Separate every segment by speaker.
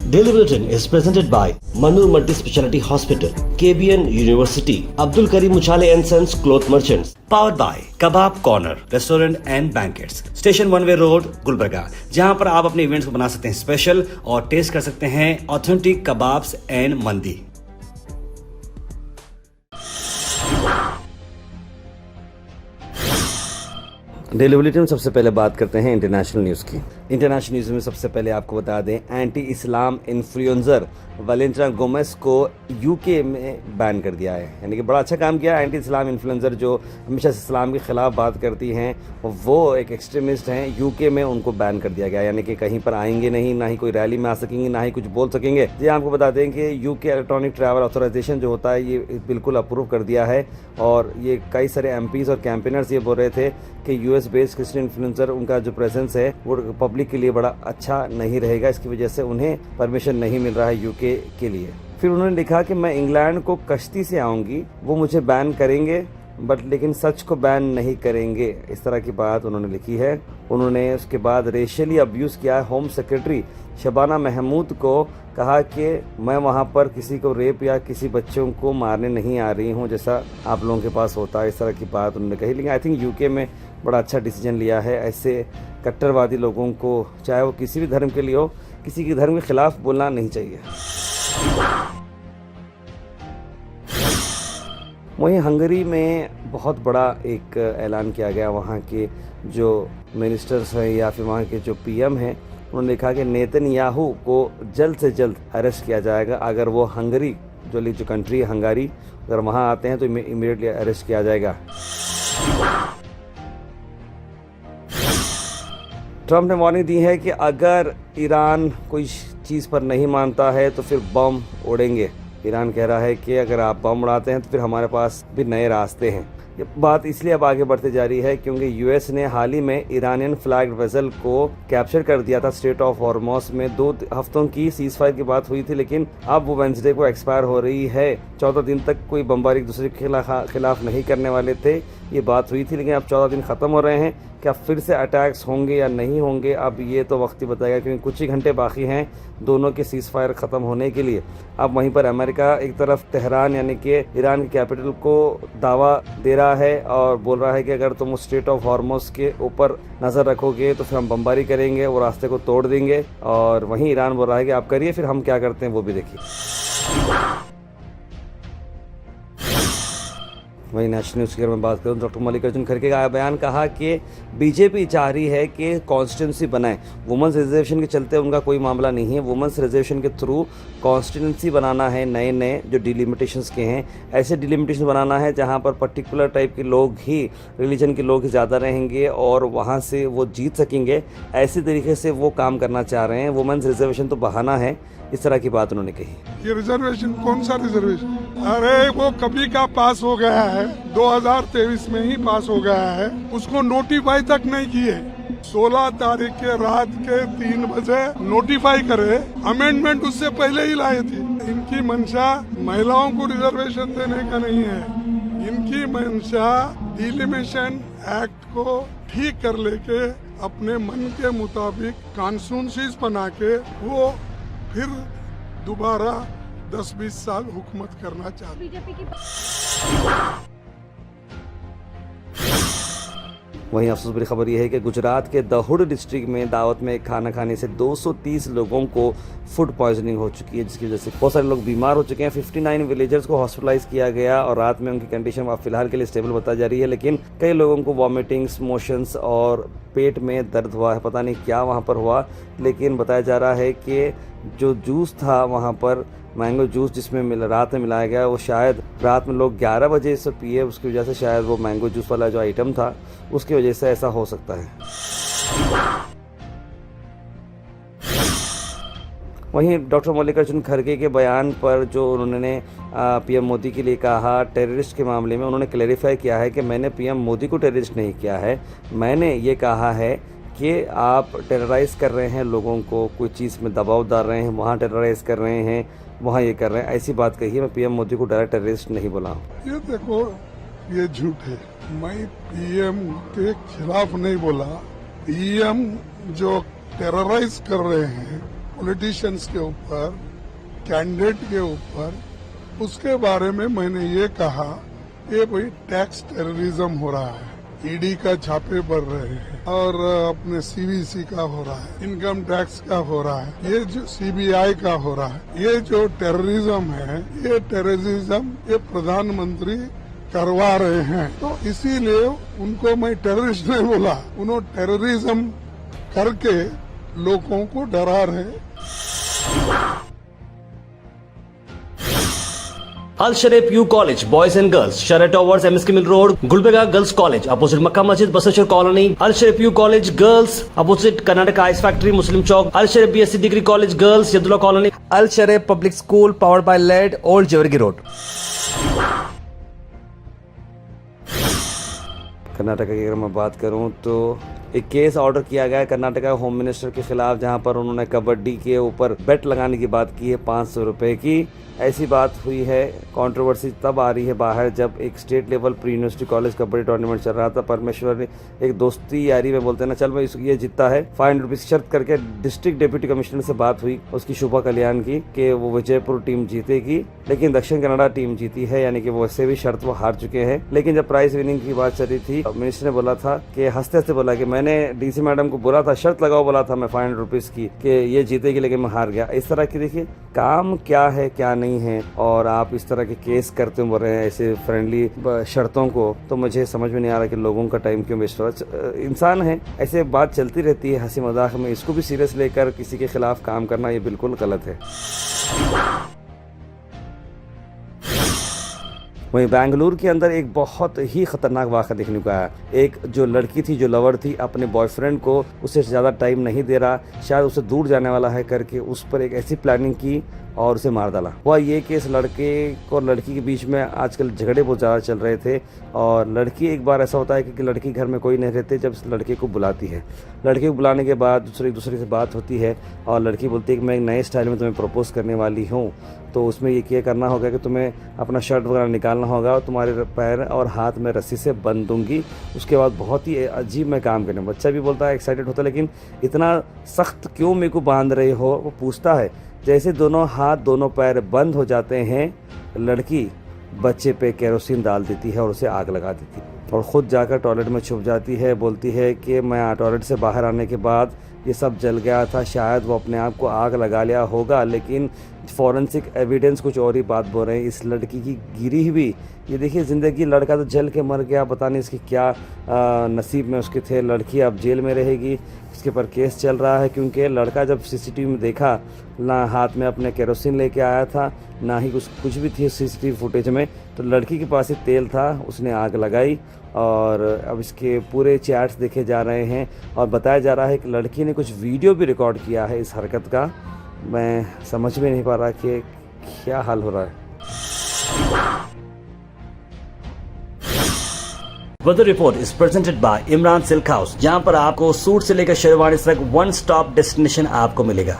Speaker 1: Daily Bulletin is presented by Manur Multi-Speciality Hospital, KBN University, Abdul Karim Uchale and Sons Cloth Merchants. Powered by Kebab Corner Restaurant and Banquets, Station One Way Road, Gulbarga, जहां पर आप अपने events को बना सकते हैं special और test कर सकते हैं ऑथेंटिक कबाब्स एंड मंदी। डेली बुलेटिन में सबसे पहले बात करते हैं इंटरनेशनल न्यूज़ की। इंटरनेशनल न्यूज़ में सबसे पहले आपको बता दें, एंटी इस्लाम इन्फ्लुएंसर वैलेंटिना गोमेज को यूके में बैन कर दिया है। यानी कि बड़ा अच्छा काम किया। एंटी इस्लाम इन्फ्लुएंसर जो हमेशा से इस्लाम के ख़िलाफ़ बात करती हैं, वो एक एक्सट्रीमिस्ट हैं, यूके में उनको बैन कर दिया गया। यानी कि कहीं पर आएंगे नहीं, ना ही कोई रैली में आ सकेंगे, ना ही कुछ बोल सकेंगे। ये आपको बता दें कि यूके इलेक्ट्रॉनिक ट्रैवल ऑथराइजेशन जो होता है, ये बिल्कुल अप्रूव कर दिया है। और ये कई सारे एमपीज़ और कैंपेनर्स ये बोल रहे थे कि यूएस बेस्ड क्रिश्चियन इन्फ्लुएंसर, उनका जो प्रेजेंस है वो पब्लिक के लिए बड़ा अच्छा नहीं रहेगा। इसकी वजह से उन्हें परमिशन नहीं मिल रहा है यूके के लिए। फिर उन्होंने लिखा कि मैं इंग्लैंड को कश्ती से आऊँगी, वो मुझे बैन करेंगे बट लेकिन सच को बैन नहीं करेंगे। इस तरह की बात उन्होंने लिखी है। उन्होंने उसके बाद रेशियली अब्यूज़ किया है। होम सेक्रेटरी शबाना महमूद को कहा कि मैं वहाँ पर किसी को रेप या किसी बच्चों को मारने नहीं आ रही हूँ, जैसा आप लोगों के पास होता है। इस तरह की बात उन्होंने कही। लेकिन आई थिंक यूके में बड़ा अच्छा डिसीजन लिया है। ऐसे कट्टरवादी लोगों को, चाहे वो किसी भी धर्म के लिए हो, किसी के धर्म के खिलाफ बोलना नहीं चाहिए। वहीं हंगरी में बहुत बड़ा एक ऐलान किया गया। वहाँ के जो मिनिस्टर्स हैं या फिर वहाँ के जो पीएम हैं, उन्होंने लिखा कि नेतन्याहू को जल्द से जल्द अरेस्ट किया जाएगा। अगर वो हंगरी जो कंट्री है हंगारी, अगर वहाँ आते हैं तो इमीडिएटली अरेस्ट किया जाएगा। ट्रंप ने वार्निंग दी है कि अगर ईरान कोई चीज़ पर नहीं मानता है तो फिर बम उड़ेंगे। ईरान कह रहा है कि अगर आप बम उड़ाते हैं तो फिर हमारे पास भी नए रास्ते हैं। ये बात इसलिए अब आगे बढ़ती जा रही है क्योंकि यूएस ने हाल ही में ईरानियन फ्लैग्ड वेसल को कैप्चर कर दिया था स्ट्रेट ऑफ हॉर्मुज़ में। 2 हफ्तों की सीज फायर की बात हुई थी, लेकिन अब वो वेंसडे को एक्सपायर हो रही है। 14 दिन तक कोई बमबारी एक दूसरे के खिलाफ नहीं करने वाले थे, ये बात हुई थी। लेकिन अब 14 दिन ख़त्म हो रहे हैं। क्या फिर से अटैक्स होंगे या नहीं होंगे, अब ये तो वक्त ही बताएगा, क्योंकि कुछ ही घंटे बाकी हैं दोनों के सीज़ फायर ख़त्म होने के लिए। अब वहीं पर अमेरिका एक तरफ तेहरान यानी कि ईरान की कैपिटल को दावा दे रहा है और बोल रहा है कि अगर तुम स्ट्रेट ऑफ हॉर्मुज़ के ऊपर नज़र रखोगे तो फिर हम बमबारी करेंगे, वो रास्ते को तोड़ देंगे। और वहीं ईरान बोल रहा है कि आप करिए, फिर हम क्या करते हैं वो भी देखिए। वहीं नेशनल न्यूज़ की अगर मैं बात करूँ, डॉक्टर मल्लिकार्जुन खड़गे का बयान कहा कि बीजेपी चाह रही है कि कॉन्स्टिट्यूंसी बनाए। वुमेंस रिजर्वेशन के चलते उनका कोई मामला नहीं है। वुमेंस रिजर्वेशन के थ्रू कॉन्स्टिट्यूंसी बनाना है, नए जो डिलिमिटेशंस के हैं, ऐसे डिलिमिटेशन बनाना है जहां पर पर्टिकुलर टाइप के लोग ही, रिलीजन के लोग ही ज़्यादा रहेंगे और वहाँ से वो जीत सकेंगे। ऐसे तरीके से वो काम करना चाह रहे हैं। वुमेंस रिजर्वेशन तो बहाना है, इस तरह की बात उन्होंने कही।
Speaker 2: ये रिजर्वेशन कौन सा रिजर्वेशन? अरे वो कभी का पास हो गया है, 2023 में ही पास हो गया है, उसको नोटिफाई तक नहीं किए। 16 तारीख के रात के 3 बजे नोटिफाई करे, अमेंडमेंट उससे पहले ही लाए थे। इनकी मंशा महिलाओं को रिजर्वेशन देने का नहीं है, इनकी मंशा डिलिमिटेशन एक्ट को ठीक कर लेके अपने मन के मुताबिक कॉन्स्टिट्यूंसीज बना के वो फिर दोबारा 10-20 साल हुकूमत करना चाहते हैं।
Speaker 1: वहीं अफसोस भरी खबर यह है कि गुजरात के दहुड़ डिस्ट्रिक्ट में दावत में खाना खाने से 230 लोगों को फूड पॉइजनिंग हो चुकी है, जिसकी वजह से बहुत सारे लोग बीमार हो चुके हैं। 59 विलेजर्स को हॉस्पिटलाइज किया गया और रात में उनकी कंडीशन फिलहाल के लिए स्टेबल बताई जा रही है। लेकिन कई लोगों को वॉमिटिंग्स, मोशंस और पेट में दर्द हुआ है। पता नहीं क्या वहाँ पर हुआ, लेकिन बताया जा रहा है कि जो जूस था वहाँ पर, मैंगो जूस जिसमें रात में मिलाया गया, वो शायद रात में लोग 11 बजे से पिए, उसकी वजह से शायद वो मैंगो जूस वाला जो आइटम था उसकी वजह से ऐसा हो सकता है। वहीं डॉक्टर मल्लिकार्जुन खड़गे के बयान पर जो उन्होंने पीएम मोदी के लिए कहा टेररिस्ट के मामले में, उन्होंने क्लैरिफाई किया है कि मैंने पीएम मोदी को टेररिस्ट नहीं किया है। मैंने ये कहा है कि आप टेरराइज कर रहे हैं लोगों को, कोई चीज़ में दबाव डाल रहे हैं, वहाँ टेरराइज कर रहे हैं, वहाँ ये कर रहे हैं, ऐसी बात कही है। मैं पीएम मोदी को डायरेक्ट टेररिस्ट नहीं बोला हूँ।
Speaker 2: ये देखो, ये झूठ है। मैं पीएम के खिलाफ नहीं बोला। पीएम जो टेरराइज कर रहे हैं पॉलिटिशियंस के ऊपर, कैंडिडेट के ऊपर, उसके बारे में मैंने ये कहा ये भाई टैक्स टेररिज्म हो रहा है, ईडी का छापे बढ़ रहे हैं और अपने सीवीसी का हो रहा है, इनकम टैक्स का हो रहा है, ये जो सीबीआई का हो रहा है, ये जो टेररिज्म है, ये टेररिज्म ये प्रधानमंत्री करवा रहे हैं। तो इसीलिए उनको मैं टेररिस्ट नहीं बोला, उन्होंने टेररिज्म करके लोगों को डरा रहे।
Speaker 3: Al Sharif U college boys and girls, शरट towers, MSK mill road, Gulbarga girls college opposite Makka Masjid, Basaveshwar colony. Al Sharif U college girls opposite Karnataka ice factory, Muslim Chowk. Al Sharif BSc degree college girls, Yadulla colony.
Speaker 1: Al Sharif public school powered by लेड, ओल्ड जेवरगी रोड। कर्नाटक की अगर मैं बात करूं तो एक केस ऑर्डर किया गया है कर्नाटका होम मिनिस्टर के खिलाफ, जहां पर उन्होंने कबड्डी के ऊपर बेट लगाने की बात की है 500 रुपए की। ऐसी बात हुई है, कंट्रोवर्सी तब आ रही है बाहर जब एक state level pre university college kabaddi tournament चल रहा था। परमेश्वर ने एक दोस्ती यारी में बोलते हैं ना, चल मैं ये जीतता है 500 रुपीज शर्त करके डिस्ट्रिक्ट डिप्यूटी कमिश्नर से बात हुई उसकी शुभा कल्याण की कि वो विजयपुर टीम जीतेगी, लेकिन दक्षिण कन्नड़ा टीम जीती है, यानी कि वो वैसे भी शर्त वो हार चुके हैं। लेकिन जब प्राइज विनिंग की बात चल रही थी, मिनिस्टर ने बोला था कि हंसते हंसते बोला कि मैंने डीसी मैडम को बोला था, शर्त लगाओ बोला था मैं 500 रुपीज की कि ये जीतेगी, लेकिन मैं हार गया। इस तरह की देखिए काम क्या है क्या नहीं है, और आप इस तरह के केस करते बोल रहे हैं ऐसे फ्रेंडली शर्तों को, तो मुझे समझ में नहीं आ रहा कि लोगों का टाइम क्यों वेस्ट हो रहा है। इंसान है, ऐसे बात चलती रहती है हंसी मजाक में, इसको भी सीरियस लेकर किसी के खिलाफ काम करना ये बिल्कुल गलत है। वहीं बेंगलुरु के अंदर एक बहुत ही खतरनाक वाक़या देखने को आया। एक जो लड़की थी, जो लवर थी, अपने बॉयफ्रेंड को उससे ज़्यादा टाइम नहीं दे रहा, शायद उससे दूर जाने वाला है करके उस पर एक ऐसी प्लानिंग की और उसे मार डाला। हुआ ये केस लड़के और लड़की के बीच में आजकल झगड़े बहुत ज़्यादा चल रहे थे, और लड़की एक बार ऐसा होता है कि लड़की घर में कोई नहीं रहते, जब लड़के को बुलाती है, लड़के को बुलाने के बाद दूसरे से बात होती है और लड़की बोलती है कि मैं एक नए स्टाइल में तुम्हें प्रपोज करने वाली हूँ, तो उसमें ये क्या करना होगा कि तुम्हें अपना शर्ट वगैरह निकालना होगा और तुम्हारे पैर और हाथ में रस्सी से बंध दूंगी, उसके बाद बहुत ही अजीब मैं काम करने। बच्चा भी बोलता है, एक्साइटेड होता है, लेकिन इतना सख्त क्यों मेरे को बांध रहे हो, वो पूछता है। जैसे दोनों हाथ दोनों पैर बंद हो जाते हैं, लड़की बच्चे पे केरोसिन डाल देती है और उसे आग लगा देती है, और ख़ुद जाकर टॉयलेट में छुप जाती है। बोलती है कि मैं टॉयलेट से बाहर आने के बाद ये सब जल गया था, शायद वो अपने आप को आग लगा लिया होगा, लेकिन फॉरेंसिक एविडेंस कुछ और ही बात बोल रहे हैं। इस लड़की की गिरी हुई, ये देखिए ज़िंदगी, लड़का तो जल के मर गया, पता नहीं इसकी क्या नसीब में उसके थे। लड़की अब जेल में रहेगी, इसके पर केस चल रहा है, क्योंकि लड़का जब सीसीटीवी में देखा, ना हाथ में अपने केरोसिन लेके आया था, ना ही कुछ भी थी सीसीटीवी फुटेज में, तो लड़की के पास ही तेल था, उसने आग लगाई। और अब इसके पूरे चैट्स देखे जा रहे हैं और बताया जा रहा है कि लड़की ने कुछ वीडियो भी रिकॉर्ड किया है इस हरकत का। मैं समझ में नहीं पा रहा कि क्या हाल हो रहा है।
Speaker 3: Weather report is presented by Imran Silk House, जहां पर आपको सूट से लेकर शेरवानी तक वन स्टॉप डेस्टिनेशन आपको मिलेगा।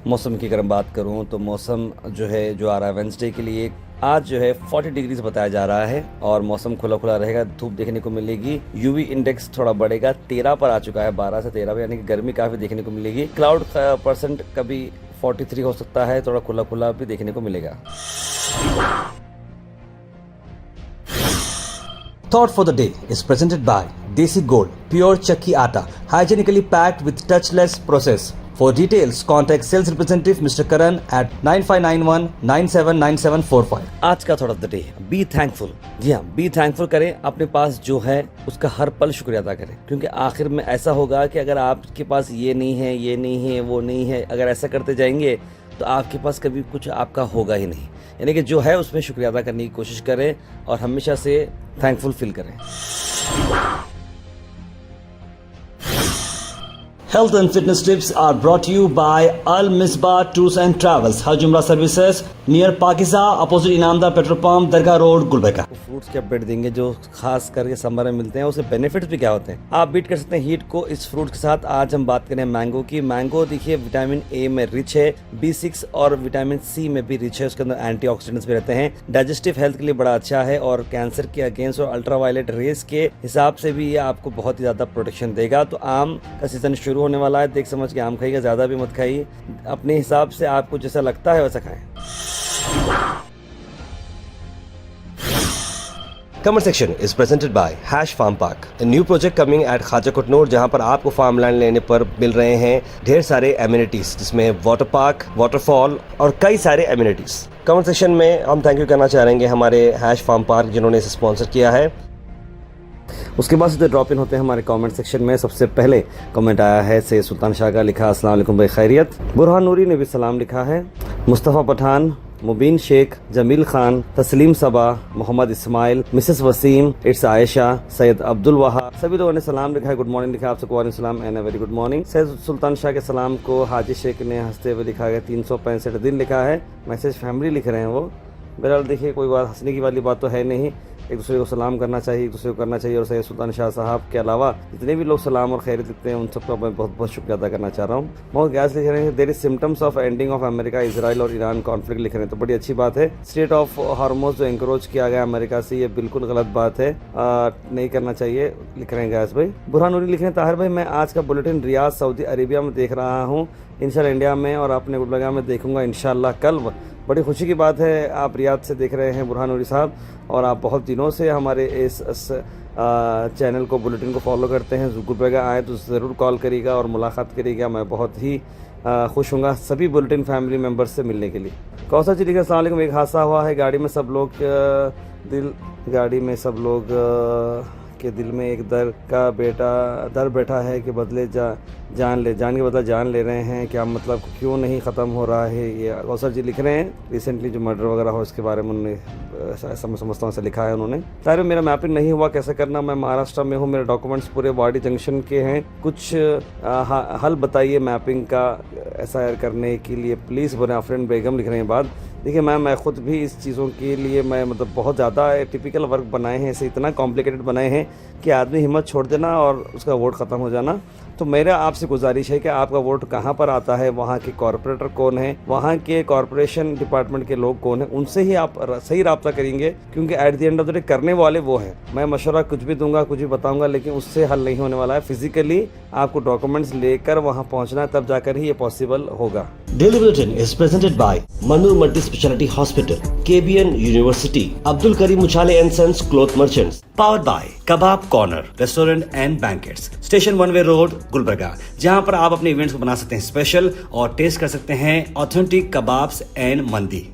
Speaker 1: मौसम की अगर मैं बात करूं तो मौसम जो है जो आ रहा है वेंसडे के लिए, आज जो है 40 डिग्रीज बताया जा रहा है और मौसम खुला खुला रहेगा, धूप देखने को मिलेगी। यूवी इंडेक्स थोड़ा बढ़ेगा, 13 पर आ चुका है, 12 से 13 पर, यानी कि गर्मी काफ़ी देखने को मिलेगी। क्लाउड परसेंट कभी 43 हो सकता है, थोड़ा खुला खुला भी देखने को मिलेगा।
Speaker 3: Thought for the day is presented by Desi Gold, pure chakki atta, hygienically packed with touchless process. For details, contact sales representative Mr. Karan at 9591979745.
Speaker 1: आज का thought of the day, be thankful. जी हाँ, be thankful करें, अपने पास जो है उसका हर पल शुक्रिया अदा करें, क्योंकि आखिर में ऐसा होगा कि अगर आपके पास ये नहीं है, ये नहीं है, वो नहीं है, अगर ऐसा करते जाएंगे तो आपके पास कभी कुछ आपका होगा ही नहीं। यानी कि जो है उसमें शुक्रिया अदा करने की कोशिश करें और हमेशा से थैंकफुल फील करें।
Speaker 3: Health and fitness tips are brought to you by Al Misbah Tours and Travels, Hajj Umrah Services, near Pakiza, opposite Inamdar Petrol Pump, Dargah Road, Gulbeka.
Speaker 1: Fruits के अपडेट देंगे जो खास करके समर में मिलते हैं, उसके बेनिफिट्स भी क्या होते हैं, आप बीट कर सकते हैं हीट को इस फ्रूट के साथ। आज हम बात करें मैंगो की। मैंगो देखिए विटामिन ए में रिच है, B6 और विटामिन सी में भी रिच है, उसके अंदर एंटीऑक्सीडेंट्स भी रहते हैं, डाइजेस्टिव हेल्थ के लिए बड़ा अच्छा है, और कैंसर के अगेंस्ट और अल्ट्रावायलेट रेज के हिसाब से भी ये आपको बहुत ही ज्यादा प्रोटेक्शन देगा। तो आम का सीजन शुरू शुरू होने वाला है। देख समझ के आम खाइएगा, ज़्यादा भी मत खाइए, अपने हिसाब से आपको जैसा लगता है वैसा खाएं।
Speaker 3: Comment section is presented by Hash Farm Park, a new project coming at Khaja Kutnur, जहां पर आपको फार्म लैंड लेने पर मिल रहे हैं ढेर सारे एमिनिटीज, जिसमें वाटर पार्क, वाटरफॉल और कई सारे एमिनिटीज। कमेंट सेक्शन में हम थैंक यू करना चाहेंगे हमारे हैश फार्म पार्क जिन्होंने इसे स्पॉन्सर किया है।
Speaker 1: उसके बाद सीधे ड्रॉप इन होते हैं हमारे कमेंट सेक्शन में। सबसे पहले कमेंट आया है सैयद सुल्तान शाह का, लिखा अस्सलाम वालेकुम भाई खैरियत। बुरहान नूरी ने भी सलाम लिखा है। मुस्तफ़ा पठान, मुबीन शेख, जमील खान, तस्लीम सबा, मोहम्मद इस्माइल, मिसेस वसीम, इट्स आयशा, सैयद अब्दुल वहाब, सभी लोगों ने सलाम लिखा है। गुड मॉर्निंग लिखा है आप सबको, वालेकुम सलाम and very good morning. Syed Sultan Shah के सलाम को हाजी शेख ने हंसते हुए लिखा है 365 दिन लिखा है। मैसेज फैमिली लिख रहे हैं वो। बहरहाल देखिए, कोई बात हंसने की वाली बात तो है नहीं, एक दूसरे को सलाम करना चाहिए, एक दूसरे को करना चाहिए। और सैयद सुल्तान शाह साहब के अलावा जितने भी लोग सलाम और खैरियत लिखते हैं उन सबका मैं बहुत बहुत शुक्रिया अदा करना चाह रहा हूँ। मोहम्मद गैस लिख रहे हैं there is symptoms of ending of America Israel और ईरान कॉन्फ्लिक्ट लिख रहे हैं, तो बड़ी अच्छी बात है। स्टेट ऑफ हार्मोज जो एंकरोच किया गया अमेरिका से, ये बिल्कुल गलत बात है, नहीं करना चाहिए, लिख रहे हैं गैस भाई। बुरहान नूरी लिख रहे हैं ताहिर भाई, मैं आज का बुलेटिन रियाद सऊदी अरेबिया में देख रहा हूँ, इंशाल्लाह इंडिया में और अपने गुलबर्गा में देखूंगा इंशाल्लाह कल। बड़ी खुशी की बात है आप रियाद से देख रहे हैं बुरहान नूरी साहब, और आप बहुत दिनों से हमारे इस चैनल को, बुलेटिन को फॉलो करते हैं। गुलबर्गा आए तो ज़रूर कॉल करिएगा और मुलाकात करिएगा, मैं बहुत ही खुश हूँगा सभी बुलेटिन फैमिली मेम्बर्स से मिलने के लिए। कौसर जी लिखा अस्सलाम वालेकुम, एक हादसा हुआ है, गाड़ी में सब लोग के दिल में एक दर बैठा है कि बदले जान के बदला जान ले रहे हैं, क्या मतलब क्यों नहीं ख़त्म हो रहा है। ये कौसर जी लिख रहे हैं, रिसेंटली जो मर्डर वगैरह हो इसके बारे में उन्होंने समझता हूँ से लिखा है उन्होंने। ताहिर मेरा मैपिंग नहीं हुआ, कैसे करना, मैं महाराष्ट्र में हूँ, मेरे डॉक्यूमेंट्स पूरे वाडी जंक्शन के हैं, कुछ हल बताइए मैपिंग का SIR करने के लिए प्लीज़। बोले आफरीन बेगम लिख रहे हैं बात। देखिए मैम, मैं ख़ुद भी इस चीज़ों के लिए मैं मतलब बहुत ज़्यादा टिपिकल वर्क बनाए हैं, इसे इतना कॉम्प्लिकेटेड बनाए हैं कि आदमी हिम्मत छोड़ देना और उसका वोट ख़त्म हो जाना। तो मेरा आपसे गुजारिश है कि आपका वोट कहाँ पर आता है, वहाँ के कॉरपोरेटर कौन है, वहाँ के कॉरपोरेशन डिपार्टमेंट के लोग कौन हैं, उनसे ही आप सही रब्ता करेंगे, क्योंकि at the end of the day करने वाले वो हैं। मैं मशवरा कुछ भी दूंगा, कुछ भी बताऊंगा, लेकिन उससे हल नहीं होने वाला है। फिजिकली आपको डॉक्यूमेंट्स लेकर वहाँ पहुँचना है, तब जाकर ही ये पॉसिबल होगा।
Speaker 3: Daily Bulletin is presented by Manur Multi Speciality Hospital, KBN University, Abdul Karim Uchale and Sons Cloth Merchants, powered by Kebab Corner Restaurant and Banquets, Station One Way Road, Gulbarga, जहां पर आप अपने इवेंट्स को बना सकते हैं special और test कर सकते हैं ऑथेंटिक कबाब्स एंड मंदी।